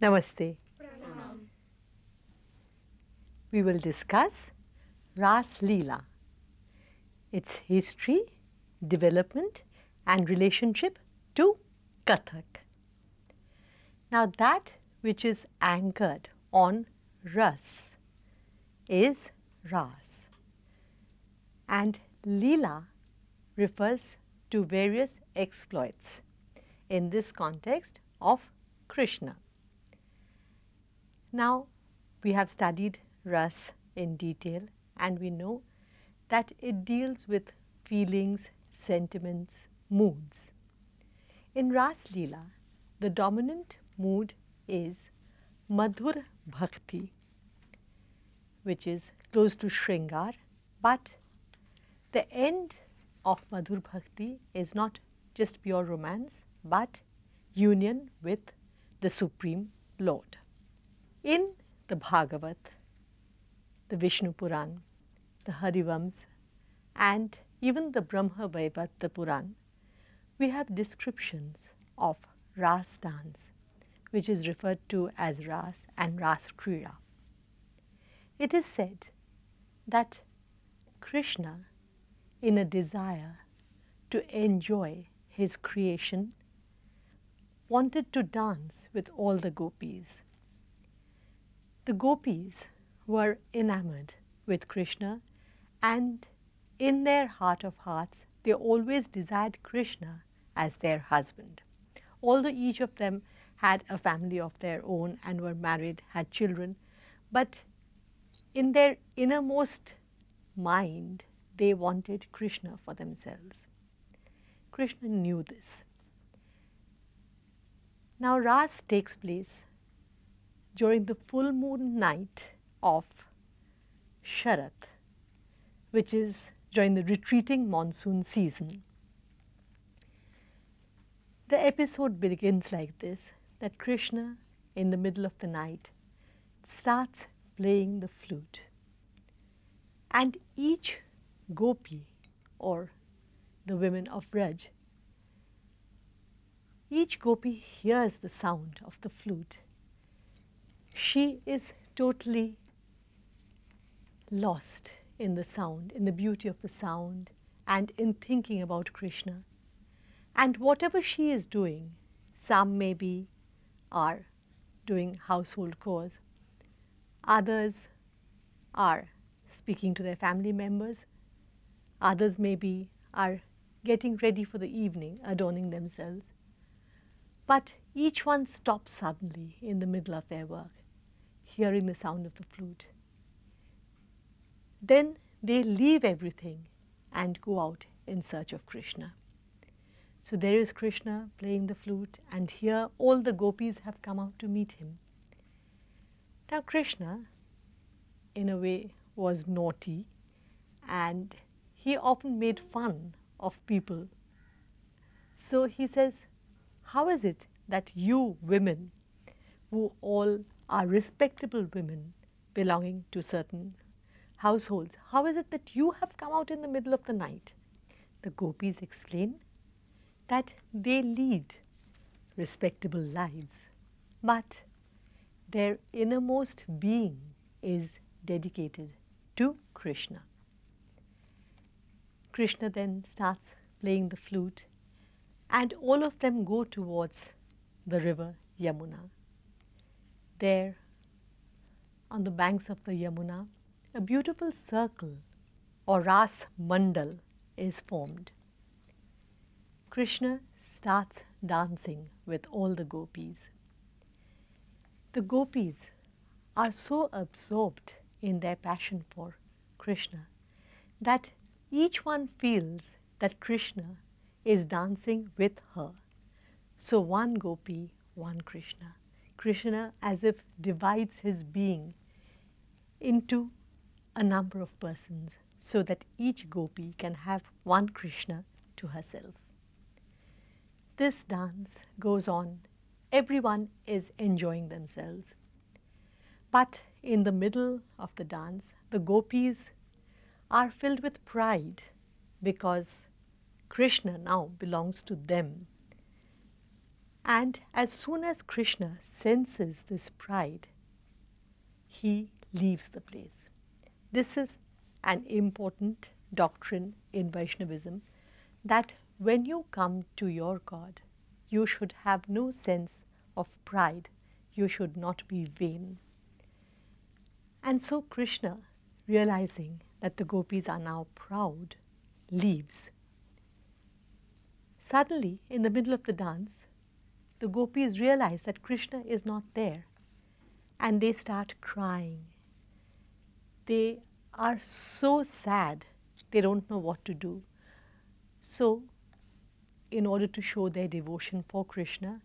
Namaste. Pranam. We will discuss Raasleela, its history, development and relationship to Kathak. Now that which is anchored on Ras is Ras, and Leela refers to various exploits, in this context of Krishna. Now, we have studied Ras in detail and we know that it deals with feelings, sentiments, moods. In Raasleela, the dominant mood is Madhur Bhakti, which is close to Shringar, but the end of Madhur Bhakti is not just pure romance, but union with the Supreme Lord. In the Bhagavat, the Vishnu Puran, the Harivams, and even the Brahma Vaivarta Puran, we have descriptions of Ras dance, which is referred to as Ras and Ras Kriya. It is said that Krishna, in a desire to enjoy his creation, wanted to dance with all the gopis. The gopis were enamored with Krishna, and in their heart of hearts, they always desired Krishna as their husband. Although each of them had a family of their own and were married, had children, but in their innermost mind, they wanted Krishna for themselves. Krishna knew this. Now, Ras takes place during the full moon night of Sharat, which is during the retreating monsoon season. The episode begins like this, that Krishna, in the middle of the night, starts playing the flute, and each gopi, or the women of Braj, each gopi hears the sound of the flute. She is totally lost in the sound, in the beauty of the sound, and in thinking about Krishna. And whatever she is doing, some maybe are doing household chores, others are speaking to their family members, others maybe are getting ready for the evening, adorning themselves. But each one stops suddenly in the middle of their work, hearing the sound of the flute. Then they leave everything and go out in search of Krishna. So there is Krishna playing the flute, and here all the gopis have come out to meet him. Now Krishna, in a way, was naughty, and he often made fun of people. So he says, how is it that you women, who all are respectable women belonging to certain households, how is it that you have come out in the middle of the night? The gopis explain that they lead respectable lives, but their innermost being is dedicated to Krishna. Krishna then starts playing the flute, and all of them go towards the river Yamuna. There, on the banks of the Yamuna, a beautiful circle or Ras Mandal is formed. Krishna starts dancing with all the gopis. The gopis are so absorbed in their passion for Krishna that each one feels that Krishna is dancing with her. So one gopi, one Krishna. Krishna as if divides his being into a number of persons so that each gopi can have one Krishna to herself. This dance goes on. Everyone is enjoying themselves. But in the middle of the dance, the gopis are filled with pride because Krishna now belongs to them. And as soon as Krishna senses this pride, he leaves the place. This is an important doctrine in Vaishnavism, that when you come to your God, you should have no sense of pride. You should not be vain. And so Krishna, realizing that the gopis are now proud, leaves. Suddenly, in the middle of the dance, the gopis realize that Krishna is not there, and they start crying. They are so sad, they don't know what to do. So, in order to show their devotion for Krishna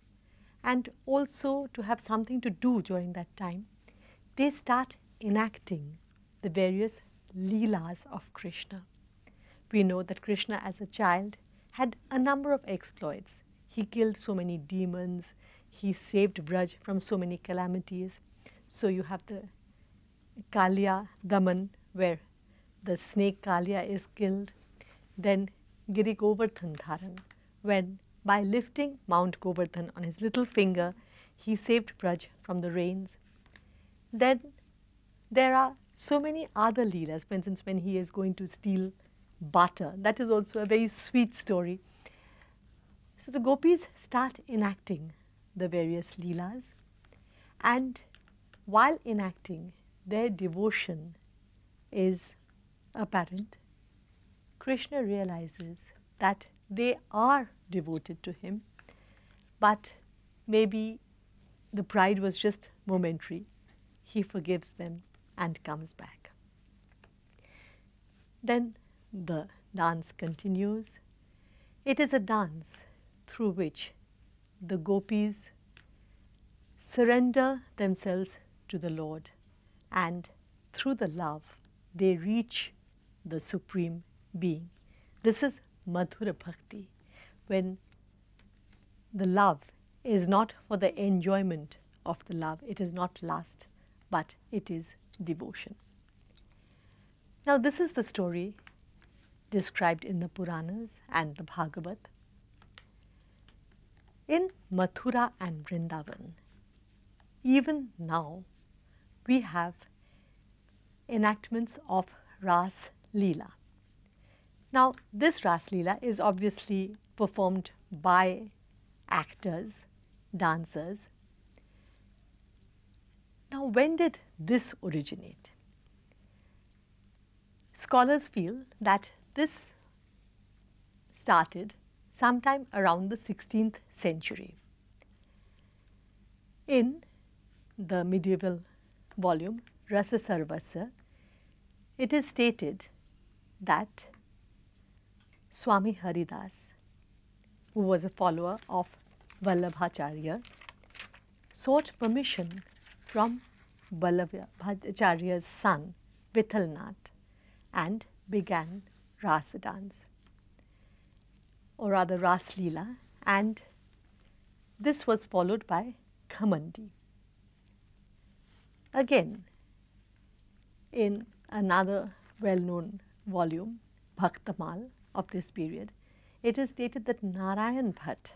and also to have something to do during that time, they start enacting the various leelas of Krishna. We know that Krishna as a child had a number of exploits. He killed so many demons, he saved Braj from so many calamities. So you have the Kalya Daman, where the snake Kalya is killed. Then Giri Govardhan Dharan, when by lifting Mount Govardhan on his little finger, he saved Braj from the rains. Then there are so many other leelas. For instance, when he is going to steal butter, that is also a very sweet story. So the gopis start enacting the various leelas, and while enacting, their devotion is apparent. Krishna realizes that they are devoted to him, but maybe the pride was just momentary. He forgives them and comes back. Then the dance continues. It is a dance through which the gopis surrender themselves to the Lord, and through the love they reach the Supreme Being. This is Madhura Bhakti, when the love is not for the enjoyment of the love, it is not lust, but it is devotion. Now this is the story described in the Puranas and the Bhagavad. In Mathura and Vrindavan, even now, we have enactments of Raasleela. Now, this Raasleela is obviously performed by actors, dancers. Now, when did this originate? Scholars feel that this started sometime around the 16th century. In the medieval volume Rasa Sarvasya, it is stated that Swami Haridas, who was a follower of Vallabhacharya, sought permission from Vallabhacharya's son Vithalnath and began Rasa dance, or rather Raasleela, and this was followed by Khamandi. Again, in another well-known volume, Bhaktamal, of this period, it is stated that Narayan Bhatt,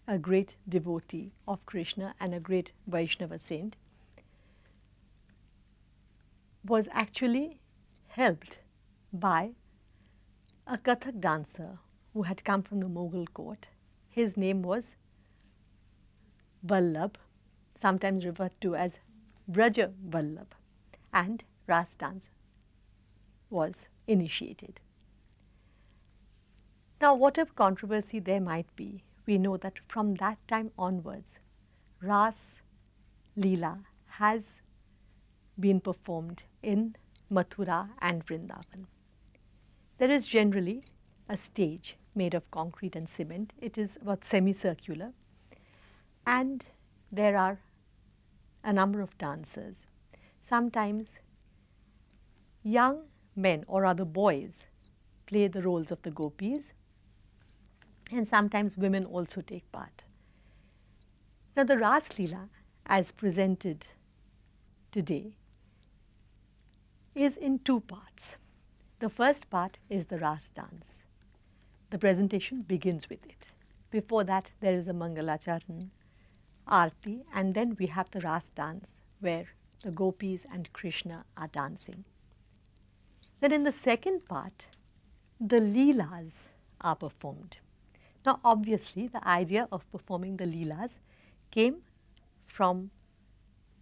a great devotee of Krishna and a great Vaishnava saint, was actually helped by a Kathak dancer who had come from the Mughal court. His name was Vallabh, sometimes referred to as Braja Vallabh, and Ras dance was initiated. Now, whatever controversy there might be, we know that from that time onwards, Raasleela has been performed in Mathura and Vrindavan. There is generally a stage made of concrete and cement. It is about semicircular, and there are a number of dancers. Sometimes young men or other boys play the roles of the gopis, and sometimes women also take part. Now, the Raasleela as presented today is in two parts. The first part is the Ras dance. The presentation begins with it. Before that, there is a Mangalacharan, Aarti, and then we have the Ras dance where the gopis and Krishna are dancing. Then in the second part, the Leelas are performed. Now, obviously, the idea of performing the Leelas came from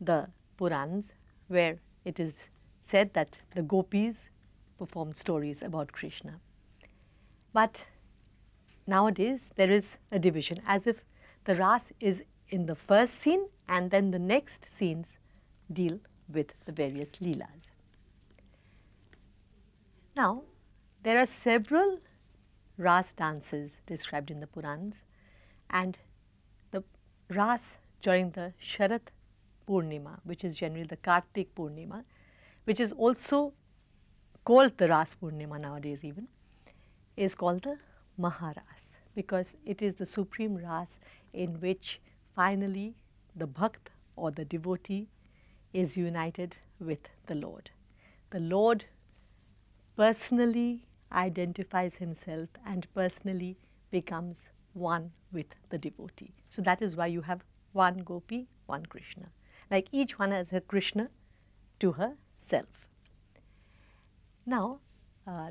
the Purans, where it is said that the gopis perform stories about Krishna. But nowadays, there is a division, as if the Ras is in the first scene and then the next scenes deal with the various Leelas. Now, there are several Ras dances described in the Purans, and the Ras during the Sharat Purnima, which is generally the Kartik Purnima, which is also called the Ras Purnima nowadays even, is called the Maharas, because it is the supreme Ras in which finally the Bhakt or the devotee is united with the Lord. The Lord personally identifies himself and personally becomes one with the devotee. So that is why you have one gopi, one Krishna. Like each one has a Krishna to herself. Now,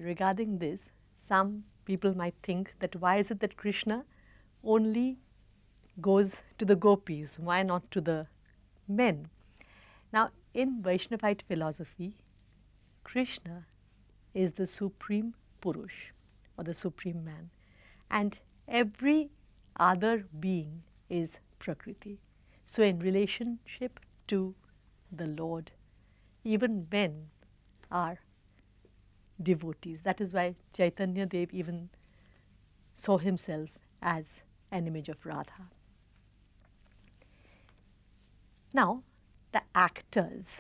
regarding this, some people might think that why is it that Krishna only goes to the gopis, why not to the men? Now, in Vaishnavite philosophy, Krishna is the supreme Purush or the supreme man, and every other being is Prakriti. So, in relationship to the Lord, even men are devotees. That is why Chaitanya Dev even saw himself as an image of Radha. Now, the actors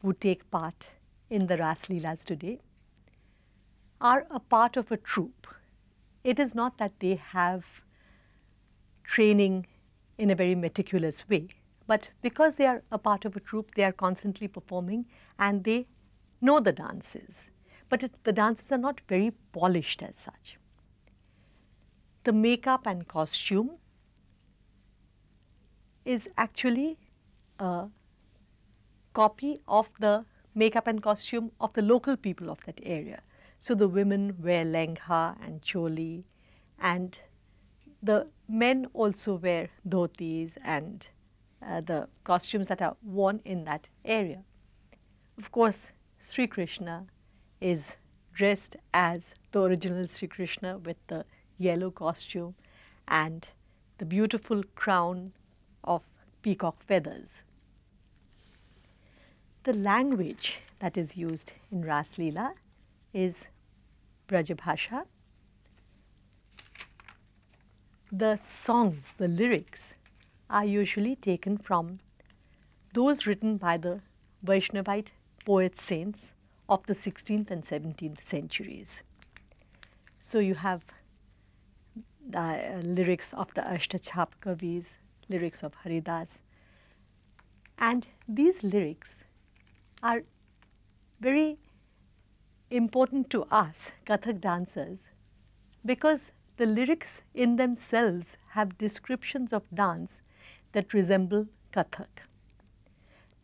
who take part in the Raasleelas today are a part of a troupe. It is not that they have training in a very meticulous way, but because they are a part of a troupe, they are constantly performing and they know the dances. But the dances are not very polished as such. The makeup and costume is actually a copy of the makeup and costume of the local people of that area. So the women wear lengha and choli, and the men also wear dhotis and the costumes that are worn in that area. Of course, Sri Krishna is dressed as the original Sri Krishna with the yellow costume and the beautiful crown of peacock feathers. The language that is used in Raasleela is Brajabhasha. The songs, the lyrics are usually taken from those written by the Vaishnavite poet saints of the 16th and 17th centuries. So you have the lyrics of the Ashtachhap Kavis, lyrics of Haridas, and these lyrics are very important to us Kathak dancers because the lyrics in themselves have descriptions of dance that resemble Kathak.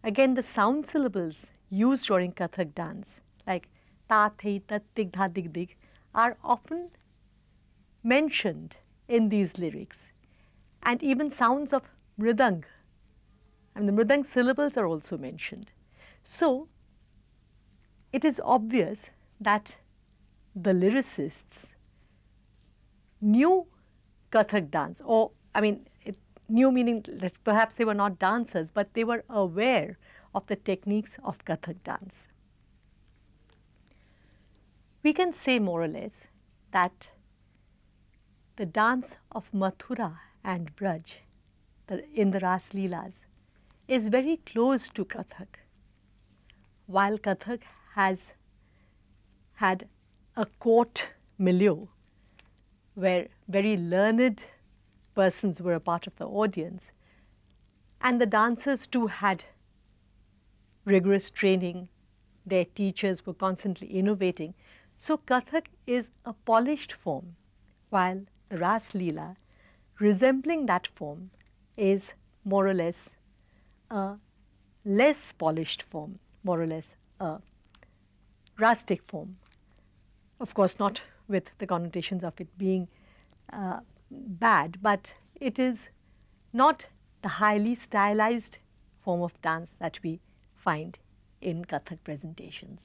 Again, the sound syllables used during Kathak dance like ta, thei, tat, tig, dha, dig, dig are often mentioned in these lyrics, and even sounds of mridang, and the mridang syllables are also mentioned. So it is obvious that the lyricists knew Kathak dance, or knew meaning that perhaps they were not dancers, but they were aware of the techniques of Kathak dance. We can say more or less that the dance of Mathura and Braj in the Raasleelas is very close to Kathak. While Kathak has had a court milieu where very learned persons were a part of the audience, and the dancers too had rigorous training, their teachers were constantly innovating. So Kathak is a polished form, while the Raasleela, resembling that form, is more or less a less polished form, more or less a rustic form. Of course, not with the connotations of it being bad, but it is not the highly stylized form of dance that we find in Kathak presentations.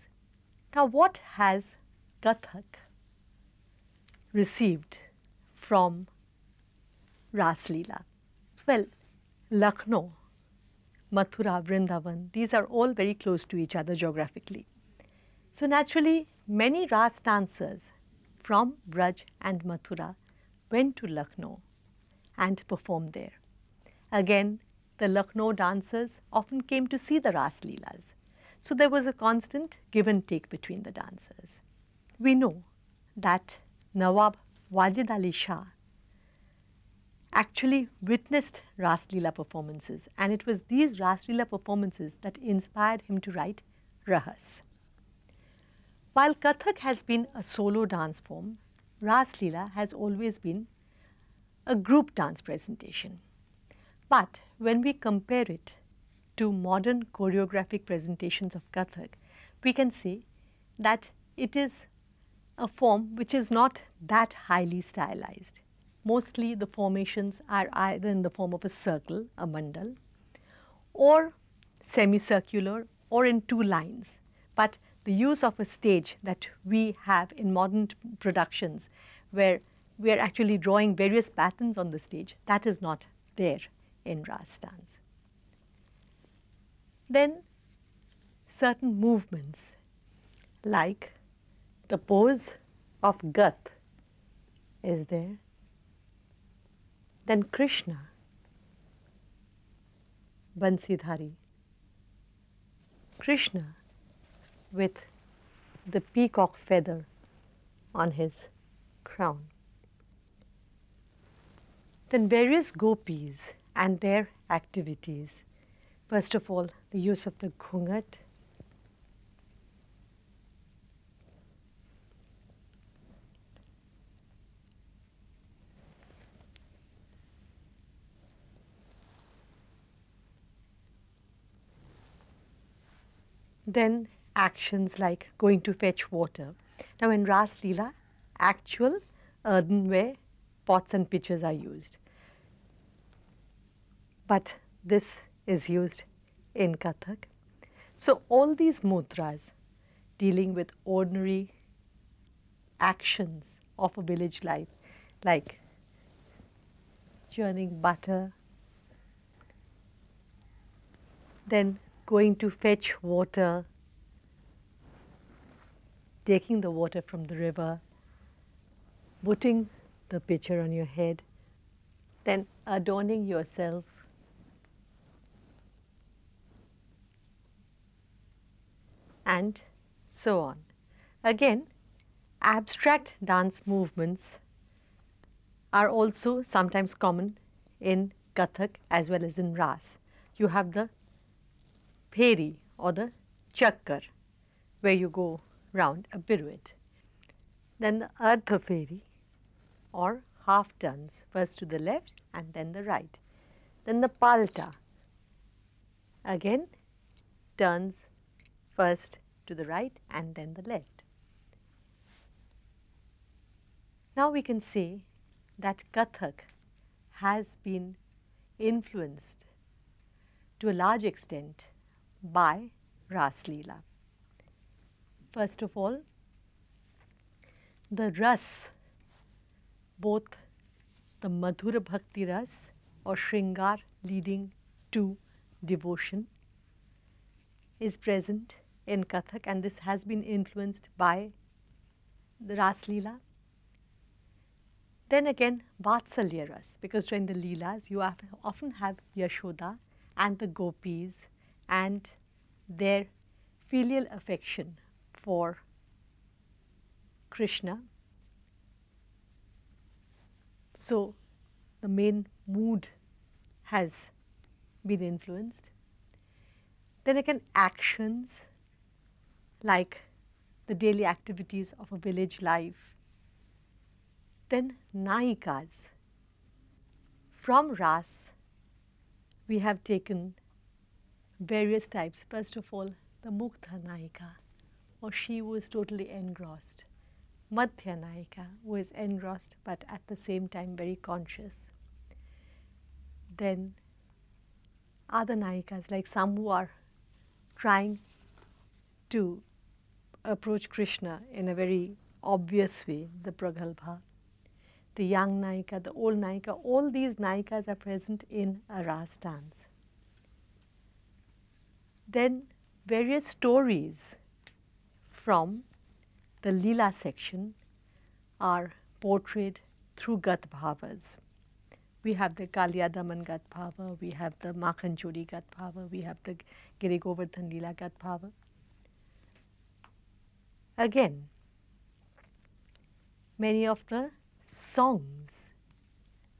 Now, what has Kathak received from Raasleela? Well, Lucknow, Mathura, Vrindavan, these are all very close to each other geographically. So naturally, many Ras dancers from Braj and Mathura went to Lucknow and performed there. Again, the Lucknow dancers often came to see the Raasleelas. So there was a constant give and take between the dancers. We know that Nawab Wajid Ali Shah actually witnessed Raasleela performances, and it was these Raasleela performances that inspired him to write Rahas. While Kathak has been a solo dance form, Raasleela has always been a group dance presentation. But when we compare it to modern choreographic presentations of Kathak, we can say that it is a form which is not that highly stylized. Mostly the formations are either in the form of a circle, a mandal, or semicircular, or in two lines. But the use of a stage that we have in modern productions, where we are actually drawing various patterns on the stage, that is not there in Ras dance. Then certain movements like the pose of Gat is there. Then Krishna, Bansidhari, Krishna with the peacock feather on his crown. Then various gopis and their activities. First of all, the use of the ghungat. Then actions like going to fetch water. Now in Raasleela, actual earthenware pots and pitchers are used. But this is used in Kathak. So all these mudras dealing with ordinary actions of a village life, like churning butter, then going to fetch water, taking the water from the river, putting the pitcher on your head, then adorning yourself, and so on. Again, abstract dance movements are also sometimes common in Kathak as well as in Ras. You have the pheri or the chakkar, where you go round a pirouette. Then the ardha pheri or half turns, first to the left and then the right. Then the palta, again turns first to the right and then the left. Now we can say that Kathak has been influenced to a large extent by Raasleela. First of all, the ras, both the Madhura Bhakti ras or Shringar leading to devotion, is present in Kathak, and this has been influenced by the Raasleela. Then again, Vatsalya ras, because during the Leelas you often have Yashoda and the gopis and their filial affection for Krishna. So the main mood has been influenced. Then again, actions like the daily activities of a village life. Then Naikas. From Ras, we have taken various types. First of all, the Mugdha Naika, or she who is totally engrossed. Madhya Naika, who is engrossed but at the same time very conscious. Then other Naikas, like some who are trying to approach Krishna in a very obvious way, the Pragalbha. The young Naika, the old Naika, all these Naikas are present in a Ras dance. Then various stories from the Leela section are portrayed through Gat Bhavas. We have the Kaliya Daman Gat Bhava, we have the Makhan Chori Gat Bhava, we have the Giri Govardhan Leela Gat Bhava. Again, many of the songs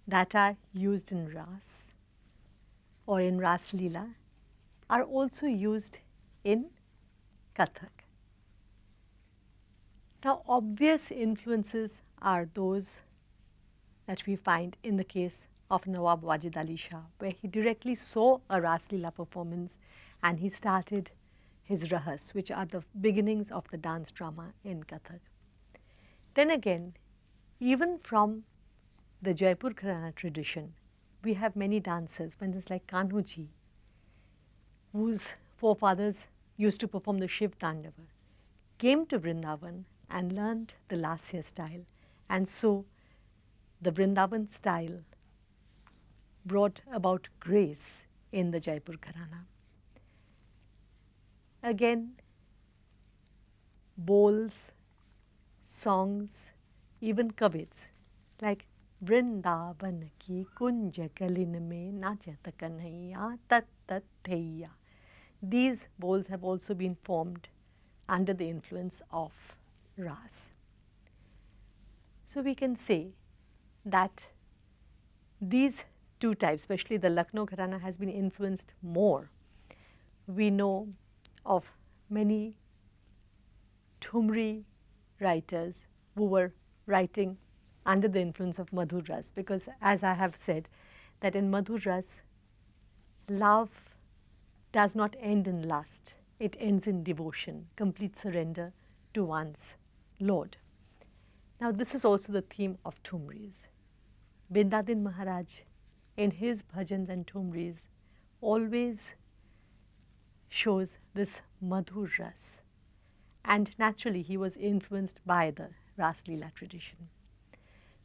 that are used in Ras or in Raasleela are also used in Kathak. Now, obvious influences are those that we find in the case of Nawab Wajid Ali Shah, where he directly saw a Raasleela performance and he started his rahas, which are the beginnings of the dance drama in Kathak. Then again, even from the Jaipur Gharana tradition, we have many dancers, for instance like Kanhuji, whose forefathers used to perform the Shiv Tandava, came to Vrindavan and learned the Lasya style, and so the Vrindavan style brought about grace in the Jaipur Gharana. Again, bowls, songs, even kavits like Vrindavan ki kunja kalin mein nachat kanhaiya tat tat thaiya. These bowls have also been formed under the influence of Ras. So we can say that these two types, especially the Lucknow Gharana, has been influenced more. We know of many Thumri writers who were writing under the influence of Madhur Ras, because as I have said that in Madhur Ras, love does not end in lust, it ends in devotion, complete surrender to one's Lord. Now this is also the theme of Thumris. Bindadin Maharaj in his bhajans and Thumris always shows this Madhur Ras, and naturally he was influenced by the Raasleela tradition.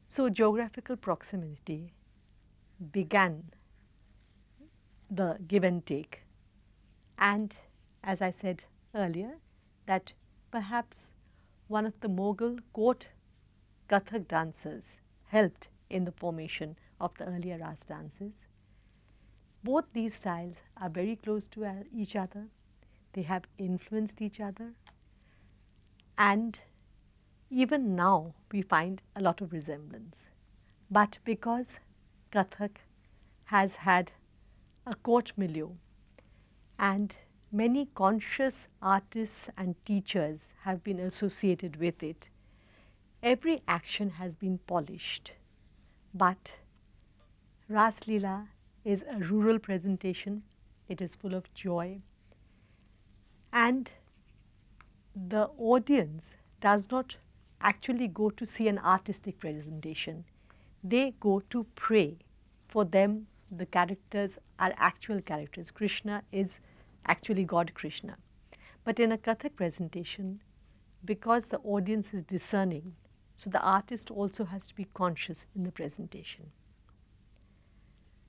So geographical proximity began the give and take, and as I said earlier that perhaps one of the Mughal court Kathak dancers helped in the formation of the earlier Ras dances. Both these styles are very close to each other, they have influenced each other, and even now we find a lot of resemblance. But because Kathak has had a court milieu and many conscious artists and teachers have been associated with it, every action has been polished. But Raasleela is a rural presentation, it is full of joy, and the audience does not actually go to see an artistic presentation. They go to pray. For them, the characters are actual characters. Krishna is actually God Krishna. But in a Kathak presentation, because the audience is discerning, so the artist also has to be conscious in the presentation.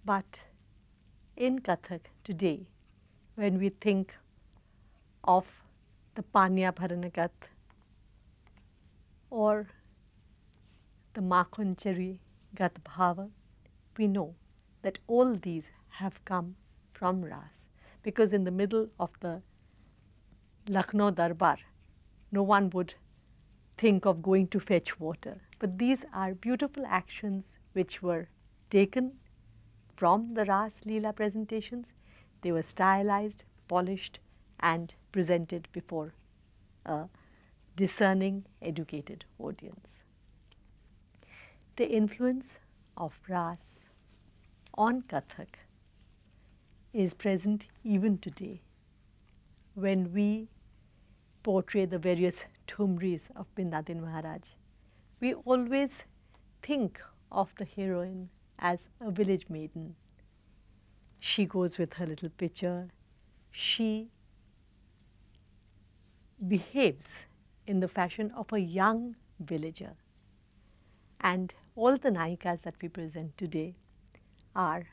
But in Kathak today, when we think of the Panya Bharanagat or the Makhonchari Gat Bhava, we know that all these have come from Ras, because in the middle of the Lucknow Darbar, no one would think of going to fetch water. But these are beautiful actions which were taken from the Raasleela presentations. They were stylized, polished, and presented before a discerning, educated audience. The influence of Ras on Kathak is present even today when we portray the various Thumris of Bindadin Maharaj. We always think of the heroine as a village maiden. She goes with her little pitcher. She behaves in the fashion of a young villager. And all the Nayikas that we present today are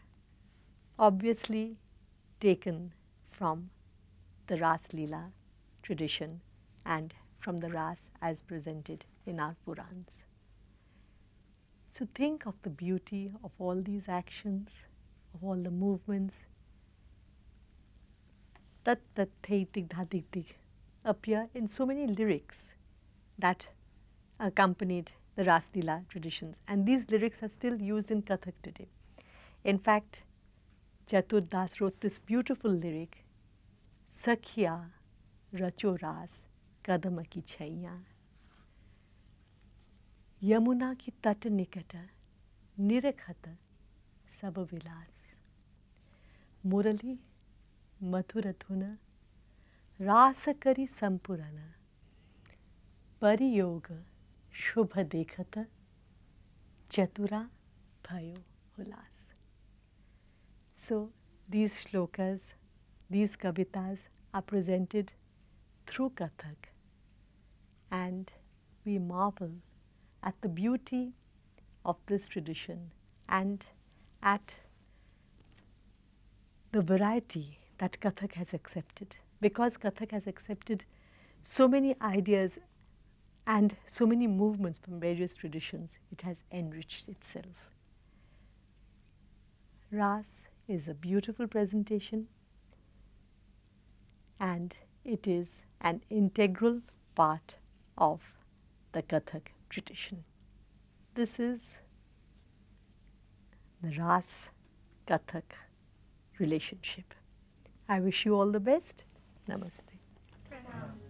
obviously taken from the Raasleela tradition and from the Ras as presented in our Purans. So think of the beauty of all these actions, of all the movements. Tat tat thei tik dha tik tik appear in so many lyrics that accompanied the Raasleela traditions, and these lyrics are still used in Kathak today. In fact, Chatur Das wrote this beautiful lyric, Sakhiya Racho Ras Kadam ki Chhaiya, Yamuna ki tat nikata Nirakhat Sab Vilas, Murali Mathurathuna Rasakari Sampurana, Pariyoga Shubha Dekhata Chatura Bhayo Hulas. So these shlokas, these kavitas are presented through Kathak, and we marvel at the beauty of this tradition and at the variety that Kathak has accepted. Because Kathak has accepted so many ideas and so many movements from various traditions, it has enriched itself. Ras is a beautiful presentation, and it is an integral part of the Kathak tradition. This is the Ras-Kathak relationship. I wish you all the best. Namaste. Pranam.